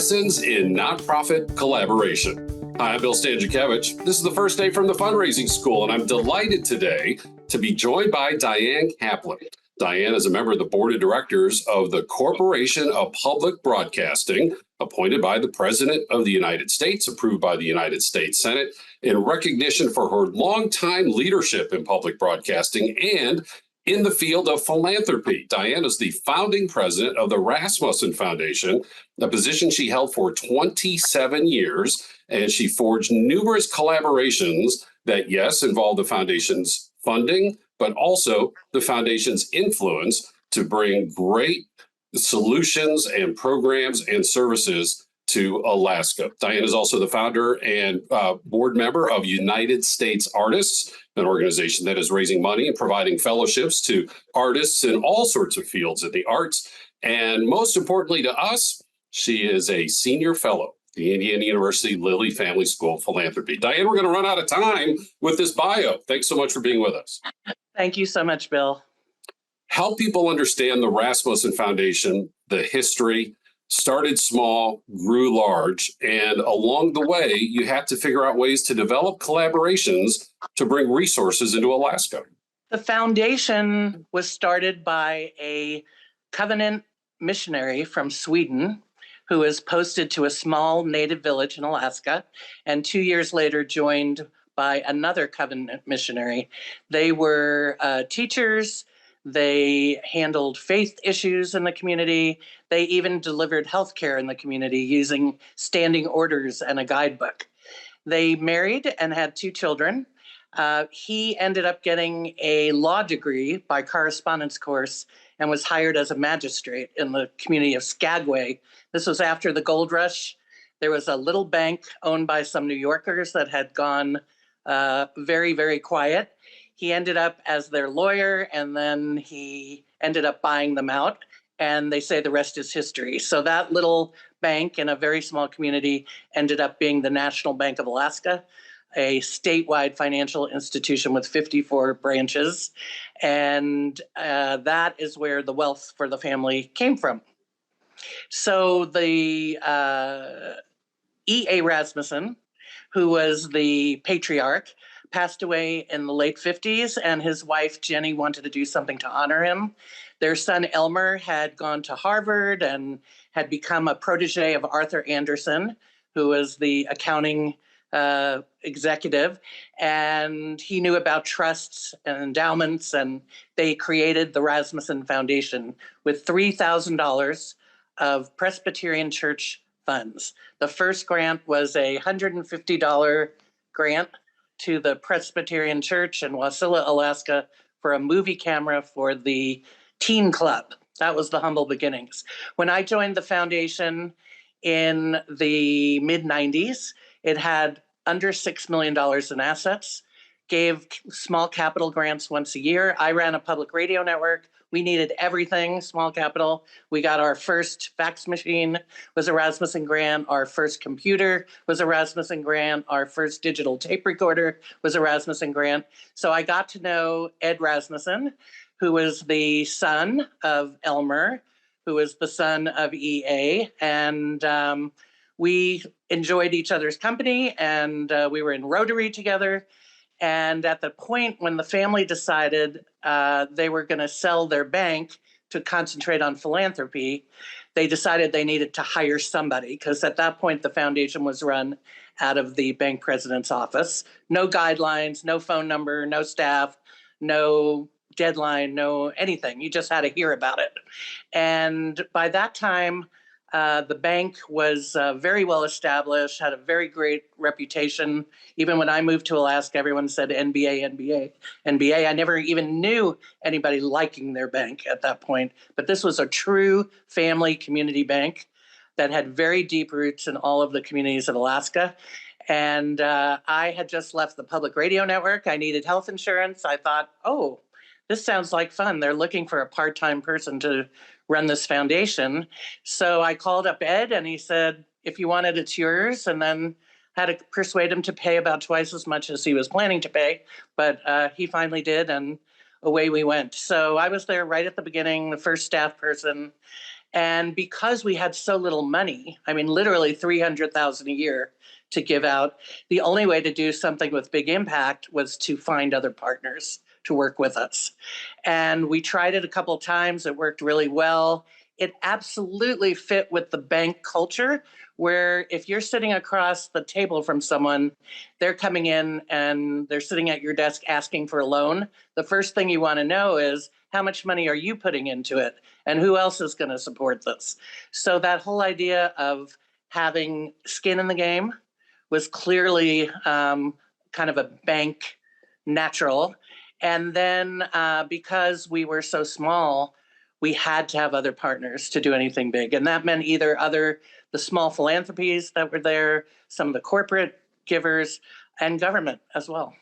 Lessons in Nonprofit Collaboration. Hi, I'm Bill Stanczykiewicz. This is the first day from the Fundraising School, and I'm delighted today to be joined by Diane Kaplan. Diane is a member of the board of directors of the Corporation of Public Broadcasting, appointed by the President of the United States, approved by the United States Senate, in recognition for her longtime leadership in public broadcasting and in the field of philanthropy. Diane is the founding president of the Rasmuson Foundation, a position she held for 27 years, and she forged numerous collaborations that, yes, involve the foundation's funding, but also the foundation's influence to bring great solutions and programs and services to Alaska. Diane is also the founder and board member of United States Artists, an organization that is raising money and providing fellowships to artists in all sorts of fields of the arts. And most importantly to us, she is a senior fellow at the Indiana University Lilly Family School of Philanthropy. Diane, we're going to run out of time with this bio. Thanks so much for being with us. Thank you so much, Bill. Help people understand the Rasmussen Foundation, the history. Started small, grew large, and along the way, you had to figure out ways to develop collaborations to bring resources into Alaska. The foundation was started by a covenant missionary from Sweden who was posted to a small native village in Alaska, and 2 years later joined by another covenant missionary. They were teachers. They handled faith issues in the community. They even delivered healthcare in the community using standing orders and a guidebook. They married and had 2 children. He ended up getting a law degree by correspondence course and was hired as a magistrate in the community of Skagway. This was after the gold rush. There was a little bank owned by some New Yorkers that had gone very, very quiet. He ended up as their lawyer, and then he ended up buying them out, and they say the rest is history. So that little bank in a very small community ended up being the National Bank of Alaska, a statewide financial institution with 54 branches, and that is where the wealth for the family came from. So the E.A. Rasmussen, who was the patriarch, passed away in the late 50s, and his wife, Jenny, wanted to do something to honor him. Their son, Elmer, had gone to Harvard and had become a protege of Arthur Anderson, who was the accounting executive, and he knew about trusts and endowments, and they created the Rasmussen Foundation with $3,000 of Presbyterian Church funds. The first grant was a $150 grant to the Presbyterian Church in Wasilla, Alaska, for a movie camera for the teen club. That was the humble beginnings. When I joined the foundation in the mid-90s, it had under $6 million in assets, gave small capital grants once a year. I ran a public radio network. We needed everything, small capital. We got our first fax machine, was a Rasmussen grant. Our first computer was a Rasmussen grant. Our first digital tape recorder was a Rasmussen grant. So I got to know Ed Rasmussen, who was the son of Elmer, who was the son of E.A., and we enjoyed each other's company, and we were in Rotary together. And at the point when the family decided they were going to sell their bank to concentrate on philanthropy, they decided they needed to hire somebody, because at that point the foundation was run out of the bank president's office. No guidelines, no phone number, no staff, no deadline, no anything. You just had to hear about it. And by that time, the bank was very well established, had a very great reputation. Even when I moved to Alaska, everyone said NBA, NBA, NBA. I never even knew anybody liking their bank at that point. But this was a true family community bank that had very deep roots in all of the communities of Alaska. And I had just left the public radio network. I needed health insurance. I thought, oh, this sounds like fun. They're looking for a part-time person to run this foundation. So I called up Ed, and he said, if you want it, it's yours. And then had to persuade him to pay about twice as much as he was planning to pay. But he finally did, and away we went. So I was there right at the beginning, the first staff person. And because we had so little money, I mean, literally 300,000 a year to give out, the only way to do something with big impact was to find other partners to work with us. And we tried it a couple of times. It worked really well. It absolutely fit with the bank culture, where if you're sitting across the table from someone, they're coming in and they're sitting at your desk asking for a loan. The first thing you want to know is, how much money are you putting into it? And who else is going to support this? So that whole idea of having skin in the game was clearly kind of a bank natural. And then because we were so small, we had to have other partners to do anything big. And that meant either the small philanthropies that were there, some of the corporate givers, and government as well.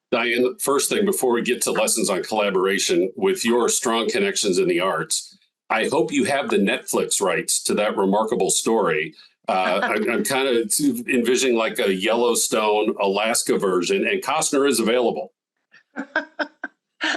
Diane, the first thing before we get to lessons on collaboration, with your strong connections in the arts, I hope you have the Netflix rights to that remarkable story. I'm kind of envisioning like a Yellowstone, Alaska version, and Costner is available.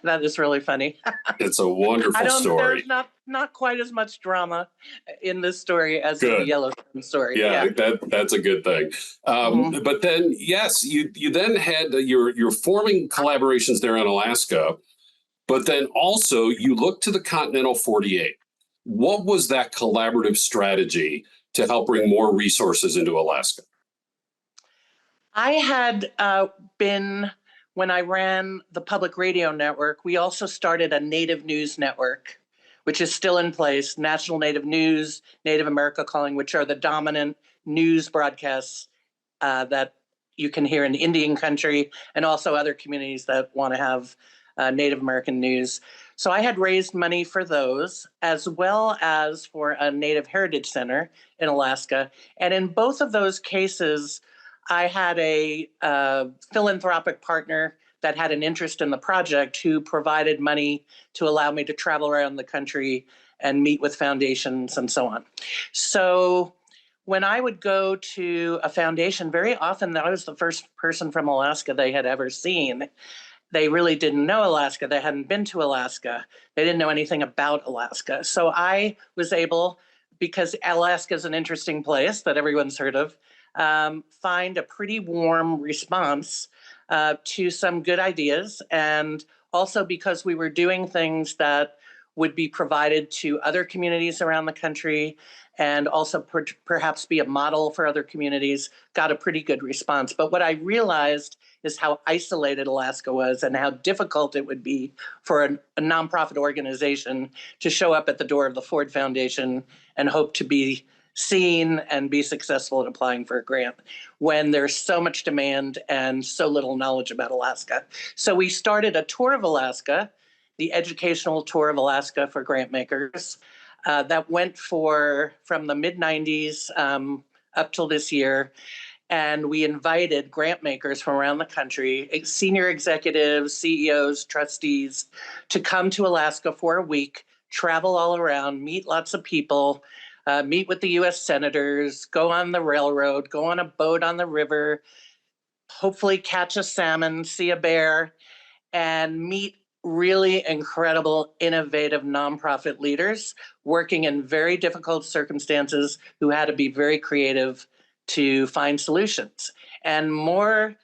That is really funny. It's a wonderful story. There's not quite as much drama in this story as in the Yellowstone story. Yeah. That's a good thing. But then, yes, you then had you're forming collaborations there in Alaska, but then also you look to the continental 48. What was that collaborative strategy to help bring more resources into Alaska? I had been, when I ran the public radio network, we also started a Native News network, which is still in place, National Native News, Native America Calling, which are the dominant news broadcasts that you can hear in Indian country and also other communities that want to have Native American news. So I had raised money for those, as well as for a Native Heritage Center in Alaska. And in both of those cases, I had a philanthropic partner that had an interest in the project who provided money to allow me to travel around the country and meet with foundations and so on. So when I would go to a foundation, very often I was the first person from Alaska they had ever seen. They really didn't know Alaska. They hadn't been to Alaska. They didn't know anything about Alaska. So I was able, because Alaska is an interesting place that everyone's heard of, find a pretty warm response to some good ideas. And also because we were doing things that would be provided to other communities around the country and also perhaps be a model for other communities, got a pretty good response. But what I realized is how isolated Alaska was and how difficult it would be for a nonprofit organization to show up at the door of the Ford Foundation and hope to be seen and be successful in applying for a grant when there's so much demand and so little knowledge about Alaska. So we started a tour of Alaska, the educational tour of Alaska for grantmakers, that went from the mid-90s up till this year. And we invited grantmakers from around the country, senior executives, CEOs, trustees, to come to Alaska for a week, travel all around, meet lots of people, meet with the US senators, go on the railroad, go on a boat on the river, hopefully catch a salmon, see a bear, and meet really incredible, innovative nonprofit leaders working in very difficult circumstances who had to be very creative to find solutions. And more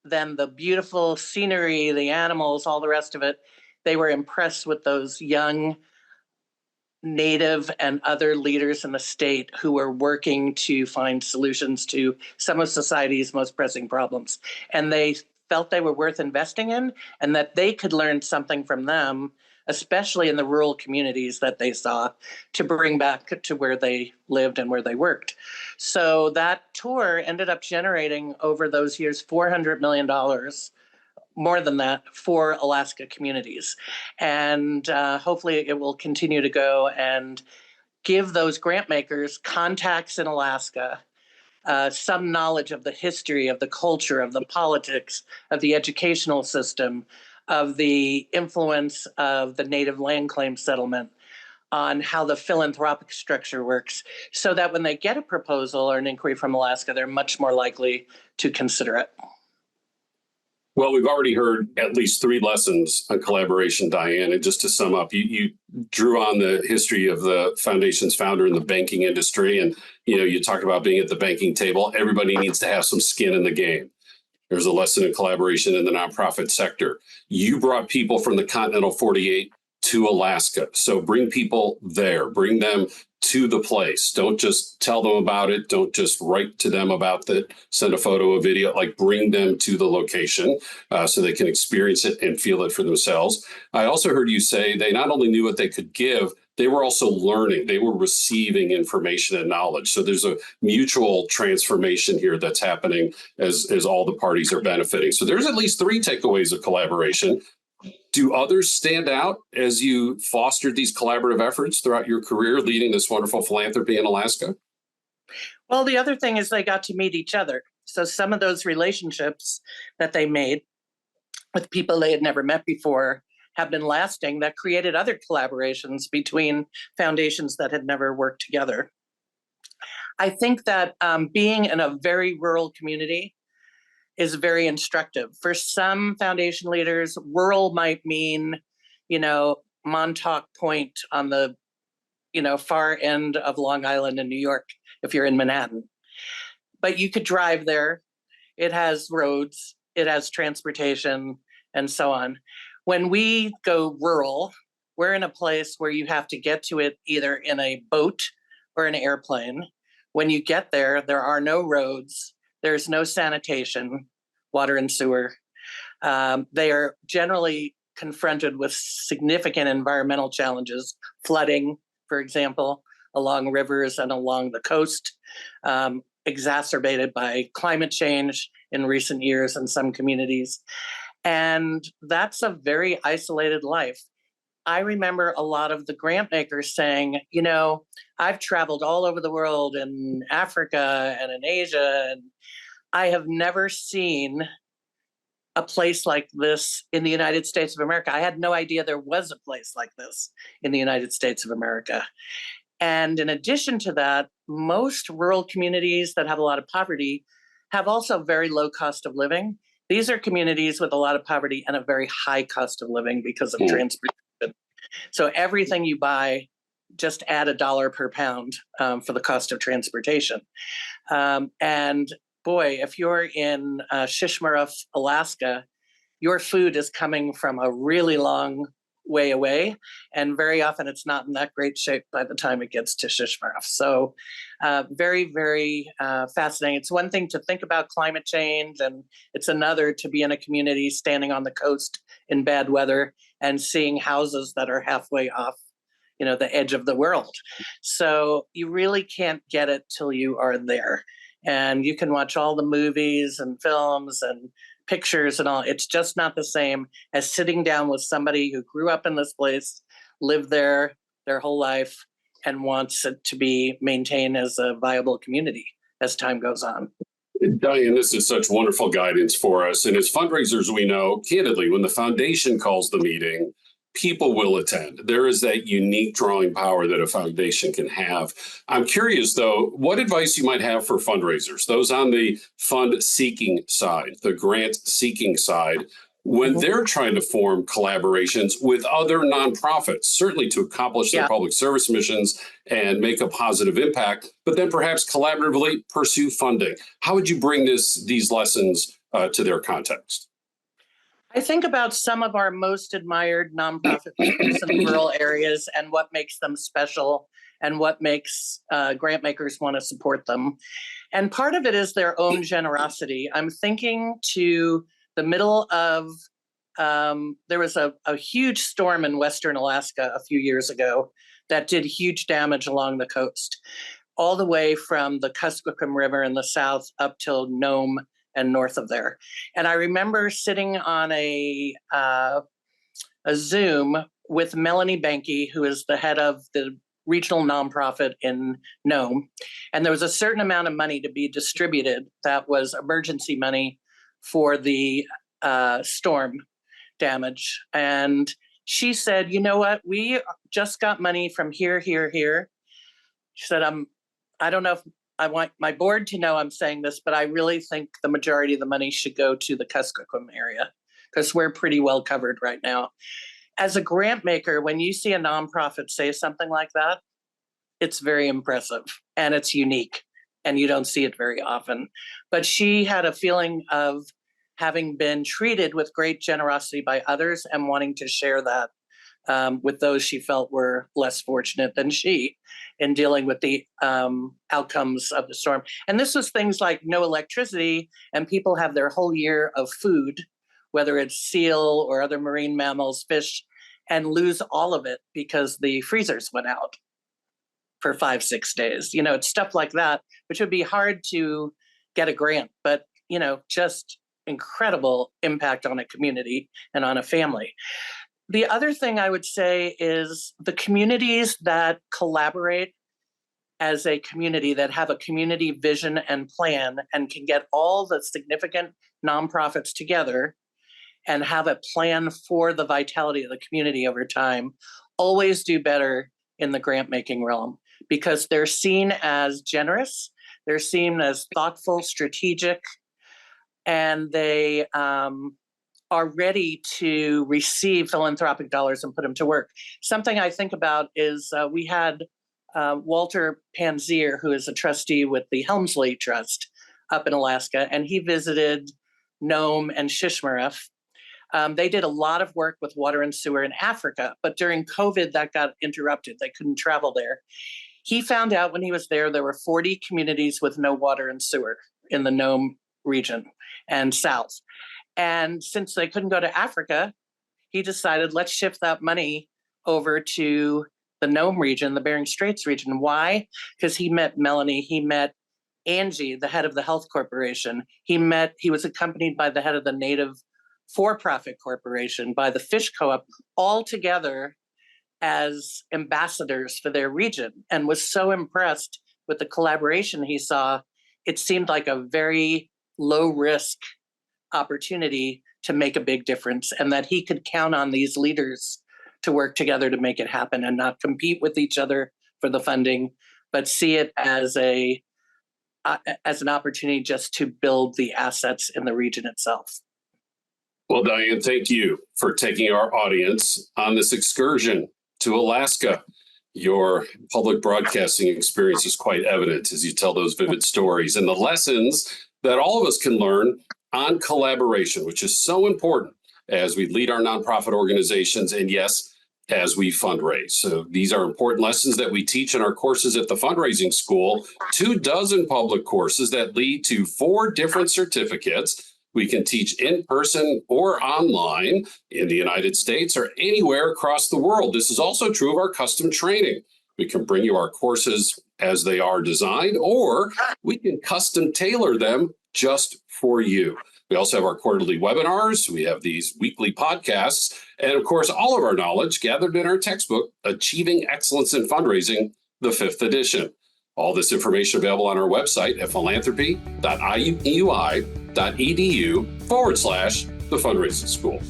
than the beautiful scenery, the animals, all the rest of it, they were impressed with those young Native and other leaders in the state who were working to find solutions to some of society's most pressing problems. And they felt they were worth investing in and that they could learn something from them, especially in the rural communities that they saw, to bring back to where they lived and where they worked. So that tour ended up generating over those years $400 million, more than that, for Alaska communities. And hopefully it will continue to go and give those grant makers contacts in Alaska, some knowledge of the history, of the culture, of the politics, of the educational system, of the influence of the Native land claim settlement on how the philanthropic structure works, so that when they get a proposal or an inquiry from Alaska, they're much more likely to consider it. Well, we've already heard at least 3 lessons on collaboration, Diane. And just to sum up, you drew on the history of the foundation's founder in the banking industry. And, you talk about being at the banking table. Everybody needs to have some skin in the game. There's a lesson in collaboration in the nonprofit sector. You brought people from the continental 48 to Alaska. So bring people there, bring them to the place. Don't just tell them about it. Don't just write to them about it, send a photo, a video, like bring them to the location so they can experience it and feel it for themselves. I also heard you say they not only knew what they could give, they were also learning. They were receiving information and knowledge. So there's a mutual transformation here that's happening as all the parties are benefiting. So there's at least 3 takeaways of collaboration. Do others stand out as you fostered these collaborative efforts throughout your career leading this wonderful philanthropy in Alaska? Well, the other thing is they got to meet each other. So some of those relationships that they made with people they had never met before have been lasting, that created other collaborations between foundations that had never worked together. I think that being in a very rural community is very instructive. For some foundation leaders, rural might mean, Montauk Point on the, far end of Long Island in New York, if you're in Manhattan. But you could drive there. It has roads, it has transportation, and so on. When we go rural, we're in a place where you have to get to it either in a boat or an airplane. When you get there, there are no roads. There's no sanitation, water and sewer. They are generally confronted with significant environmental challenges, flooding, for example, along rivers and along the coast, exacerbated by climate change in recent years in some communities. And that's a very isolated life. I remember a lot of the grant makers saying, I've traveled all over the world, in Africa and in Asia, and I have never seen a place like this in the United States of America. I had no idea there was a place like this in the United States of America. And in addition to that, most rural communities that have a lot of poverty have also very low cost of living. These are communities with a lot of poverty and a very high cost of living because of transportation. So everything you buy, just add $1 per pound for the cost of transportation. And boy, if you're in Shishmaref, Alaska, your food is coming from a really long way away, and very often it's not in that great shape by the time it gets to Shishmaref. So very, very fascinating. It's one thing to think about climate change, and it's another to be in a community standing on the coast in bad weather and seeing houses that are halfway off, the edge of the world. So you really can't get it till you are there. And you can watch all the movies and films and pictures and all. It's just not the same as sitting down with somebody who grew up in this place, lived there their whole life, and wants it to be maintained as a viable community as time goes on. Diane, this is such wonderful guidance for us. And as fundraisers, we know, candidly, when the foundation calls the meeting, people will attend. There is that unique drawing power that a foundation can have. I'm curious, though, what advice you might have for fundraisers, those on the fund seeking side, the grant seeking side, when they're trying to form collaborations with other nonprofits, certainly to accomplish their public service missions and make a positive impact, but then perhaps collaboratively pursue funding. How would you bring these lessons to their context? I think about some of our most admired nonprofit leaders in rural areas and what makes them special and what makes grant makers want to support them. And part of it is their own generosity. I'm thinking to the middle of, there was a huge storm in Western Alaska a few years ago that did huge damage along the coast, all the way from the Kuskokwim River in the south up till Nome and north of there. And I remember sitting on a Zoom with Melanie Benke, who is the head of the regional nonprofit in Nome. And there was a certain amount of money to be distributed that was emergency money for the storm damage. And she said, you know what, we just got money from here. She said, I don't know if I want my board to know I'm saying this, but I really think the majority of the money should go to the Kuskokwim area because we're pretty well covered right now. As a grant maker, when you see a nonprofit say something like that, it's very impressive and it's unique and you don't see it very often. But she had a feeling of having been treated with great generosity by others and wanting to share that with those she felt were less fortunate than she in dealing with the outcomes of the storm. And this was things like no electricity, and people have their whole year of food, whether it's seal or other marine mammals, fish, and lose all of it because the freezers went out for 5-6 days. You know, it's stuff like that, which would be hard to get a grant, but, you know, just incredible impact on a community and on a family. The other thing I would say is the communities that collaborate as a community, that have a community vision and plan and can get all the significant nonprofits together and have a plan for the vitality of the community over time, always do better in the grant making realm because they're seen as generous, they're seen as thoughtful, strategic, and they are ready to receive philanthropic dollars and put them to work. Something I think about is we had Walter Panzier, who is a trustee with the Helmsley Trust up in Alaska, and he visited Nome and Shishmaref. They did a lot of work with water and sewer in Africa, but during COVID, that got interrupted. They couldn't travel there. He found out when he was there, there were 40 communities with no water and sewer in the Nome region and south. And since they couldn't go to Africa, he decided, let's shift that money over to the Nome region, the Bering Straits region. Why? Because he met Melanie, he met Angie, the head of the health corporation. He was accompanied by the head of the Native for-profit corporation, by the fish co-op, all together as ambassadors for their region, and was so impressed with the collaboration he saw. It seemed like a very low risk opportunity to make a big difference, and that he could count on these leaders to work together to make it happen and not compete with each other for the funding, but see it as an opportunity just to build the assets in the region itself. Well, Diane, thank you for taking our audience on this excursion to Alaska. Your public broadcasting experience is quite evident as you tell those vivid stories and the lessons that all of us can learn on collaboration, which is so important as we lead our nonprofit organizations and, yes, as we fundraise. So these are important lessons that we teach in our courses at the Fundraising School, 24 public courses that lead to 4 different certificates. We can teach in person or online in the United States or anywhere across the world. This is also true of our custom training. We can bring you our courses as they are designed, or we can custom tailor them just for you. We also have our quarterly webinars. We have these weekly podcasts. And of course, all of our knowledge gathered in our textbook, Achieving Excellence in Fundraising, the 5th edition. All this information available on our website at philanthropy.iui.edu/the Fundraising School.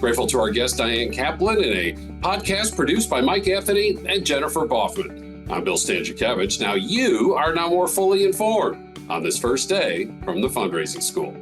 Grateful to our guest, Diane Kaplan, in a podcast produced by Mike Anthony and Jennifer Boffman. I'm Bill Stanczykiewicz. Now you are now more fully informed on this first day from the Fundraising School.